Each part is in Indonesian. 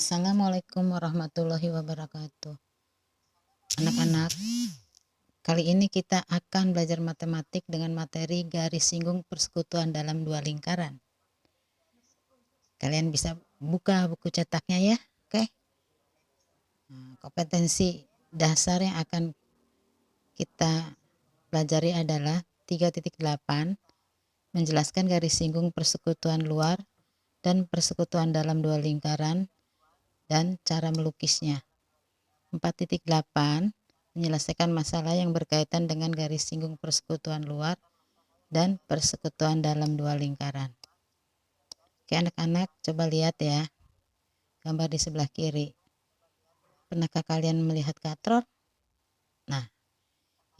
Assalamualaikum warahmatullahi wabarakatuh. Anak-anak, kali ini kita akan belajar matematik dengan materi garis singgung persekutuan dalam dua lingkaran. Kalian bisa buka buku cetaknya ya, oke? Kompetensi dasar yang akan kita pelajari adalah 3.8, menjelaskan garis singgung persekutuan luar dan persekutuan dalam dua lingkaran dan cara melukisnya. 4.8, menyelesaikan masalah yang berkaitan dengan garis singgung persekutuan luar dan persekutuan dalam dua lingkaran. Oke anak-anak, coba lihat ya gambar di sebelah kiri. Pernahkah kalian melihat katrol? Nah,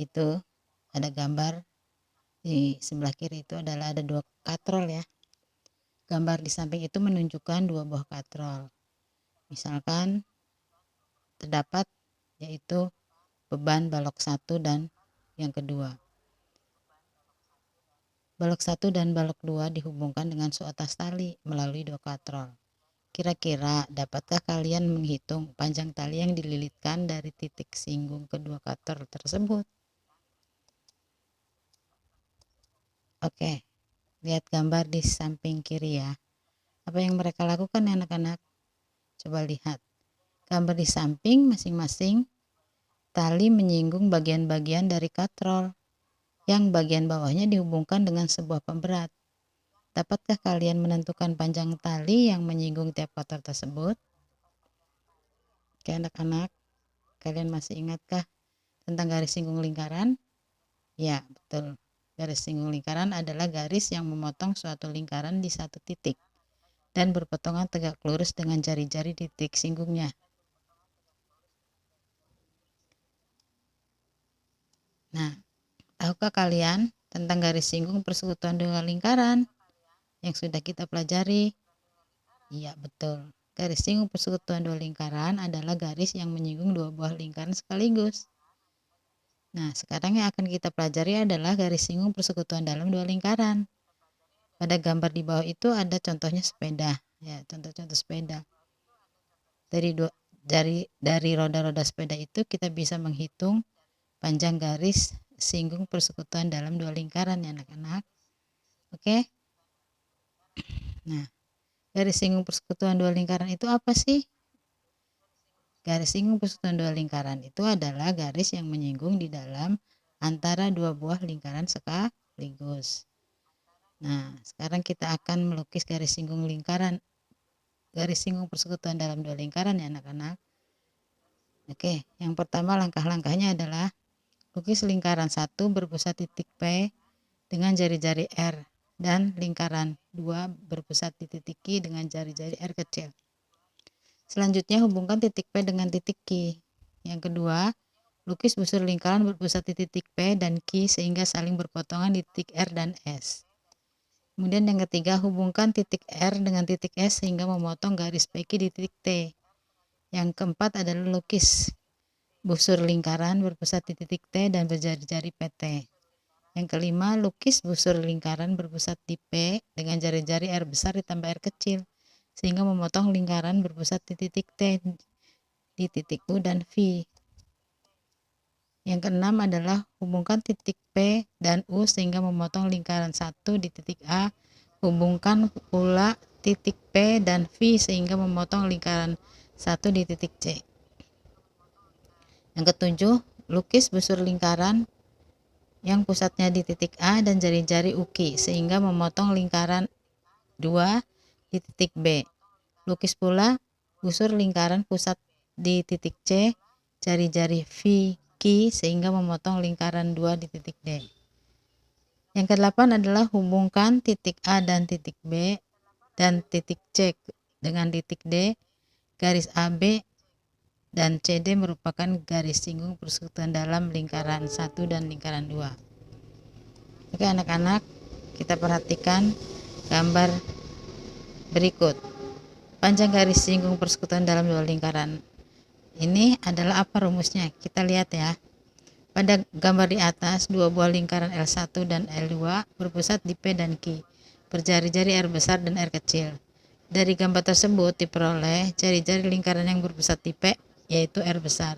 itu ada gambar di sebelah kiri, itu adalah ada dua katrol ya. Gambar di samping itu menunjukkan dua buah katrol. Misalkan terdapat yaitu beban balok 1 dan yang kedua. Balok 1 dan balok 2 dihubungkan dengan suatas tali melalui dua katrol. Kira-kira dapatkah kalian menghitung panjang tali yang dililitkan dari titik singgung kedua katrol tersebut? Oke, lihat gambar di samping kiri ya. Apa yang mereka lakukan ya anak-anak? Coba lihat. Gambar di samping masing-masing tali menyinggung bagian-bagian dari katrol, yang bagian bawahnya dihubungkan dengan sebuah pemberat. Dapatkah kalian menentukan panjang tali yang menyinggung tiap katrol tersebut? Oke anak-anak, kalian masih ingatkah tentang garis singgung lingkaran? Ya, betul. Garis singgung lingkaran adalah garis yang memotong suatu lingkaran di satu titik dan berpotongan tegak lurus dengan jari-jari di titik singgungnya. Nah, tahukah kalian tentang garis singgung persekutuan dua lingkaran yang sudah kita pelajari? Iya, betul. Garis singgung persekutuan dua lingkaran adalah garis yang menyinggung dua buah lingkaran sekaligus. Nah, sekarang yang akan kita pelajari adalah garis singgung persekutuan dalam dua lingkaran. Pada gambar di bawah itu ada contohnya sepeda, ya, contoh-contoh sepeda. Dari roda-roda sepeda itu kita bisa menghitung panjang garis singgung persekutuan dalam dua lingkaran ya anak-anak. Oke. Nah, garis singgung persekutuan dua lingkaran itu apa sih? Garis singgung persekutuan dua lingkaran itu adalah garis yang menyinggung di dalam antara dua buah lingkaran sekaligus. Nah, sekarang kita akan melukis garis singgung persekutuan dalam dua lingkaran ya anak-anak. Oke, yang pertama langkah-langkahnya adalah lukis lingkaran 1 berpusat titik P dengan jari-jari R dan lingkaran 2 berpusat di titik Q dengan jari-jari R kecil. Selanjutnya hubungkan titik P dengan titik Q. Yang kedua, lukis busur lingkaran berpusat di titik P dan Q sehingga saling berpotongan di titik R dan S. Kemudian yang ketiga, hubungkan titik R dengan titik S sehingga memotong garis PQ di titik T. Yang keempat adalah lukis busur lingkaran berpusat di titik T dan berjari-jari PT. Yang kelima, lukis busur lingkaran berpusat di P dengan jari-jari R besar ditambah R kecil sehingga memotong lingkaran berpusat di titik T di titik U dan V. Yang keenam adalah hubungkan titik P dan U sehingga memotong lingkaran 1 di titik A. Hubungkan pula titik P dan V sehingga memotong lingkaran 1 di titik C. Yang ketujuh, lukis busur lingkaran yang pusatnya di titik A dan jari-jari uki sehingga memotong lingkaran 2 di titik B. Lukis pula busur lingkaran pusat di titik C, jari-jari V, Q sehingga memotong lingkaran 2 di titik D. Yang kedelapan adalah hubungkan titik A dan titik B dan titik C dengan titik D. Garis AB dan CD merupakan garis singgung persekutuan dalam lingkaran 1 dan lingkaran 2. Oke anak-anak, kita perhatikan gambar berikut. Panjang garis singgung persekutuan dalam dua lingkaran. Ini adalah apa rumusnya? Kita lihat ya. Pada gambar di atas, dua buah lingkaran L1 dan L2 berpusat di P dan Q, berjari-jari R besar dan R kecil. Dari gambar tersebut diperoleh jari-jari lingkaran yang berpusat di P, yaitu R besar.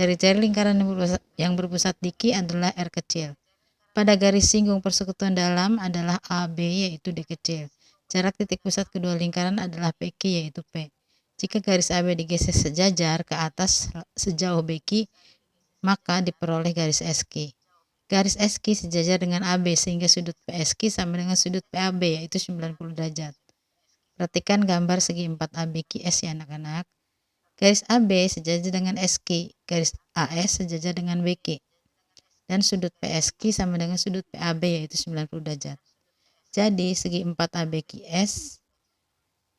Jari-jari lingkaran yang berpusat di Q adalah R kecil. Pada garis singgung persekutuan dalam adalah AB, yaitu D kecil. Jarak titik pusat kedua lingkaran adalah PQ, yaitu P. Jika garis AB digeser sejajar ke atas sejauh BQ, maka diperoleh garis SQ. Garis SQ sejajar dengan AB sehingga sudut PSQ sama dengan sudut PAB, yaitu 90 derajat. Perhatikan gambar segi 4 ABQS ya anak-anak. Garis AB sejajar dengan SQ, garis AS sejajar dengan BQ. Dan sudut PSQ sama dengan sudut PAB, yaitu 90 derajat. Jadi segi 4 ABQS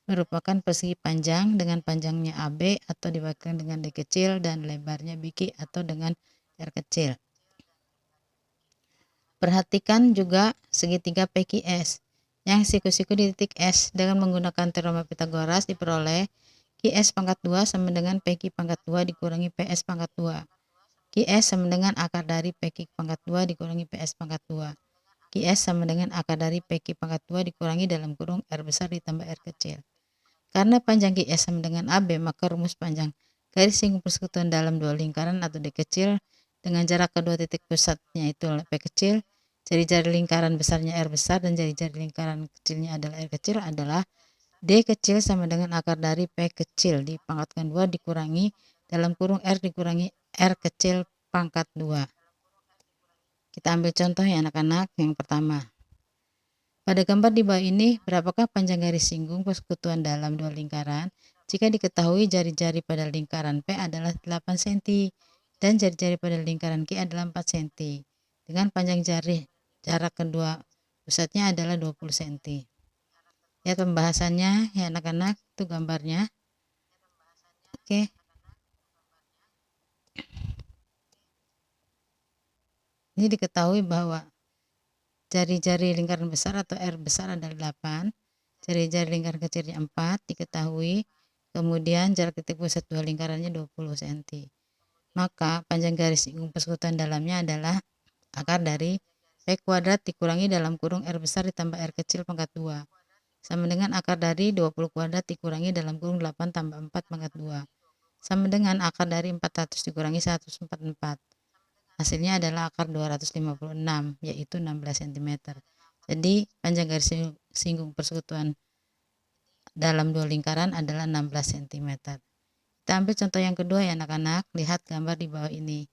merupakan persegi panjang dengan panjangnya AB atau dibagikan dengan D kecil dan lebarnya BQ atau dengan R kecil. Perhatikan juga segitiga PQS yang siku-siku di titik S dengan menggunakan teorema Pythagoras diperoleh QS pangkat 2 sama dengan PQ pangkat 2 dikurangi PS pangkat 2. QS sama dengan akar dari PQ pangkat 2 dikurangi PS pangkat 2. QS sama dengan akar dari PQ pangkat 2 dikurangi dalam kurung R besar ditambah R kecil. Karena panjang QS sama dengan AB, maka rumus panjang garis singgung persekutuan dalam dua lingkaran atau D kecil dengan jarak kedua titik pusatnya itu P kecil, jari-jari lingkaran besarnya R besar dan jari-jari lingkaran kecilnya adalah R kecil adalah D kecil sama dengan akar dari P kecil dipangkatkan 2 dikurangi dalam kurung R dikurangi R kecil pangkat 2. Kita ambil contoh ya anak-anak. Yang pertama, pada gambar di bawah ini, berapakah panjang garis singgung persekutuan dalam dua lingkaran? Jika diketahui jari-jari pada lingkaran P adalah 8 cm dan jari-jari pada lingkaran Q adalah 4 cm. Dengan panjang jarak kedua pusatnya adalah 20 cm. Lihat pembahasannya ya anak-anak, itu gambarnya. Oke. Ini diketahui bahwa jari-jari lingkaran besar atau R besar adalah 8, jari-jari lingkaran kecilnya 4 diketahui, kemudian jarak titik pusat dua lingkarannya 20 cm. Maka panjang garis singgung persekutuan dalamnya adalah akar dari P kuadrat dikurangi dalam kurung R besar ditambah R kecil pangkat 2 sama dengan akar dari 20 kuadrat dikurangi dalam kurung 8 tambah 4 pangkat 2 sama dengan akar dari 400 dikurangi 144. Hasilnya adalah akar 256, yaitu 16 cm. Jadi panjang garis singgung persekutuan dalam dua lingkaran adalah 16 cm. Kita ambil contoh yang kedua ya anak-anak. Lihat gambar di bawah ini.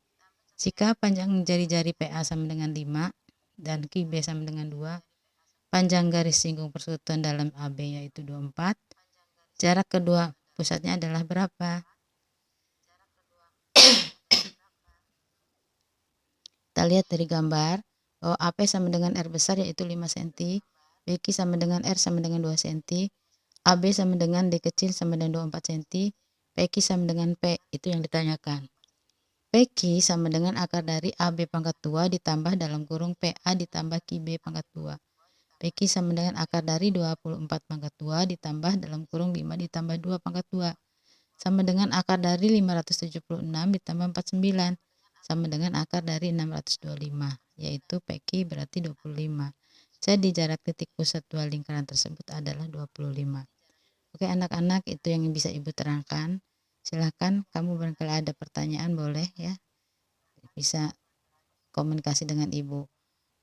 Jika panjang jari-jari PA sama dengan 5 dan QB sama dengan 2, panjang garis singgung persekutuan dalam AB yaitu 24, jarak kedua pusatnya adalah berapa? Kita lihat dari gambar bahwa AP sama dengan R besar yaitu 5 cm, BQ sama dengan R sama dengan 2 cm, AB sama dengan D kecil sama dengan 24 cm, PQ sama dengan P, itu yang ditanyakan. PQ sama dengan akar dari AB pangkat 2 ditambah dalam kurung PA ditambah QB pangkat 2. PQ sama dengan akar dari 24 pangkat 2 ditambah dalam kurung 5 ditambah 2 pangkat 2. Sama dengan akar dari 576 ditambah 49. Sama dengan akar dari 625, yaitu PQ berarti 25. Jadi jarak titik pusat dua lingkaran tersebut adalah 25. Oke anak-anak, itu yang bisa Ibu terangkan. Silahkan kamu barangkali ada pertanyaan boleh ya. Bisa komunikasi dengan Ibu.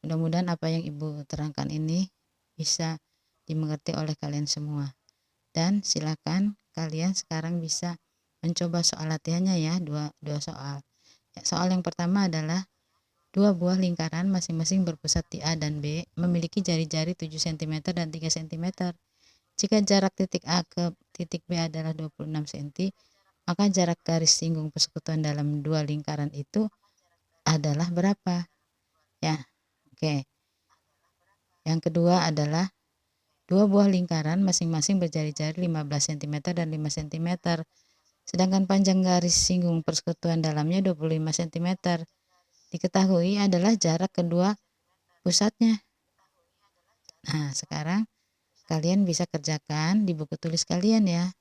Mudah-mudahan apa yang Ibu terangkan ini bisa dimengerti oleh kalian semua. Dan silakan kalian sekarang bisa mencoba soal latihannya ya, dua soal. Soal yang pertama adalah dua buah lingkaran masing-masing berpusat di A dan B memiliki jari-jari 7 cm dan 3 cm. Jika jarak titik A ke titik B adalah 26 cm, maka jarak garis singgung persekutuan dalam dua lingkaran itu adalah berapa? Ya, oke. Yang kedua adalah dua buah lingkaran masing-masing berjari-jari 15 cm dan 5 cm. Sedangkan panjang garis singgung persekutuan dalamnya 25 cm. Diketahui adalah jarak kedua pusatnya. Nah, sekarang kalian bisa kerjakan di buku tulis kalian ya.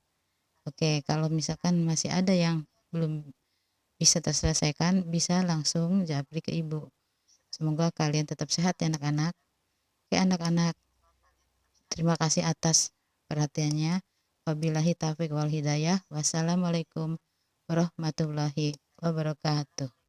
Oke, kalau misalkan masih ada yang belum bisa terselesaikan, bisa langsung japri ke Ibu. Semoga kalian tetap sehat ya anak-anak. Oke anak-anak, terima kasih atas perhatiannya. Wabillahi taufiq wal hidayah. Wassalamualaikum warahmatullahi wabarakatuh.